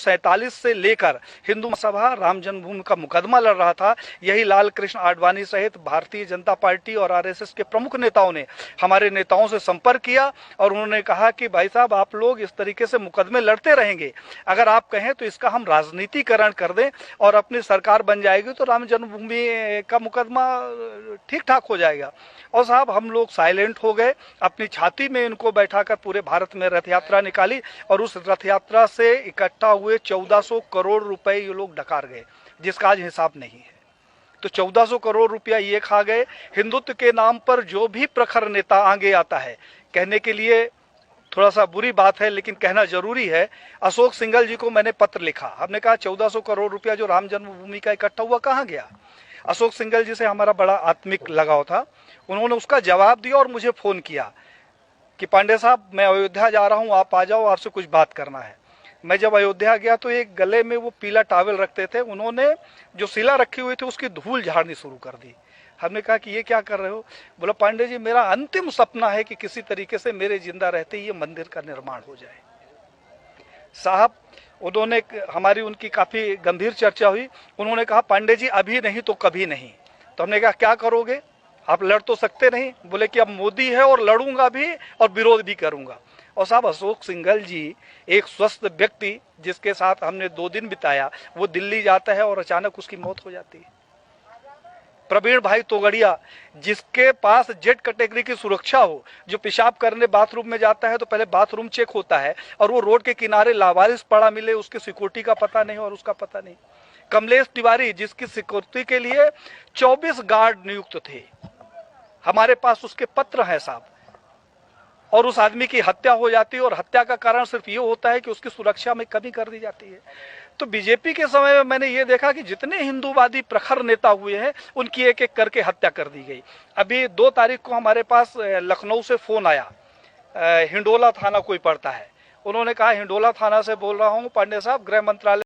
1947 से लेकर हिंदू सभा राम जन्मभूमि का मुकदमा लड़ रहा था। यही लाल कृष्ण आडवाणी सहित भारतीय जनता पार्टी और आरएसएस के प्रमुख नेताओं ने हमारे नेताओं से संपर्क किया और उन्होंने कहा कि भाई साहब, आप लोग इस तरीके से मुकदमे लड़ते रहेंगे, अगर आप कहें तो इसका हम राजनीतिकरण कर दें और अपनी सरकार बन जाएगी तो राम जन्मभूमि का मुकदमा ठीक ठाक हो जाएगा। और साहब, हम लोग साइलेंट हो गए, अपनी छाती में इनको बैठाकर पूरे भारत में रथ यात्रा निकाली और उस रथ यात्रा से इकट्ठा हुए 1400 करोड़ रुपए ये लोग डकार गए, जिसका आज हिसाब नहीं है। तो 1400 करोड़ रुपया ये खा गए। हिंदुत्व के नाम पर जो भी प्रखर नेता आगे आता है, कहने के लिए थोड़ा सा बुरी बात है लेकिन कहना जरूरी है, अशोक सिंघल जी को मैंने पत्र लिखा। हमने कहा 1400 करोड़ रुपया जो राम जन्मभूमि का इकट्ठा हुआ कहाँ गया। अशोक सिंघल जी से हमारा बड़ा आत्मिक लगाव था। उन्होंने उसका जवाब दिया और मुझे फोन किया कि पांडे साहब, मैं अयोध्या जा रहा हूं, आप आ जाओ, आपसे कुछ बात करना है। मैं जब अयोध्या गया तो एक गले में वो पीला टॉवल रखते थे, उन्होंने जो शिला रखी हुई थी उसकी धूल झाड़नी शुरू कर दी। हमने कहा कि ये क्या कर रहे हो। बोला, पांडे जी, मेरा अंतिम सपना है कि किसी तरीके से मेरे जिंदा रहते ही ये मंदिर का निर्माण हो जाए। साहब, उन्होंने हमारी उनकी काफी गंभीर चर्चा हुई। उन्होंने कहा, पांडे जी, अभी नहीं तो कभी नहीं। तो हमने कहा, क्या करोगे, आप लड़ तो सकते नहीं। बोले कि अब मोदी है और लड़ूंगा भी और विरोध भी करूंगा। और साहब, अशोक सिंघल जी एक स्वस्थ व्यक्ति जिसके साथ हमने 2 दिन बिताया, वो दिल्ली जाता है और अचानक उसकी मौत हो जाती है। प्रवीण भाई तोगड़िया, जिसके पास जेड कैटेगरी की सुरक्षा हो, जो पेशाब करने बाथरूम में जाता है तो पहले बाथरूम चेक होता है और वो रोड के किनारे लावारिस पड़ा मिले, उसके सिक्योरिटी का पता नहीं और उसका पता नहीं। कमलेश तिवारी, जिसकी सिक्योरिटी के लिए 24 गार्ड नियुक्त थे, हमारे पास उसके पत्र हैं साहब, और उस आदमी की हत्या हो जाती है और हत्या का कारण सिर्फ ये होता है कि उसकी सुरक्षा में कमी कर दी जाती है। तो बीजेपी के समय में मैंने ये देखा कि जितने हिंदूवादी प्रखर नेता हुए हैं उनकी एक एक करके हत्या कर दी गई। अभी 2 तारीख को हमारे पास लखनऊ से फोन आया, हिंडोला थाना कोई पड़ता है, उन्होंने कहा, हिंडोला थाना से बोल रहा हूँ पांडे साहब, गृह मंत्रालय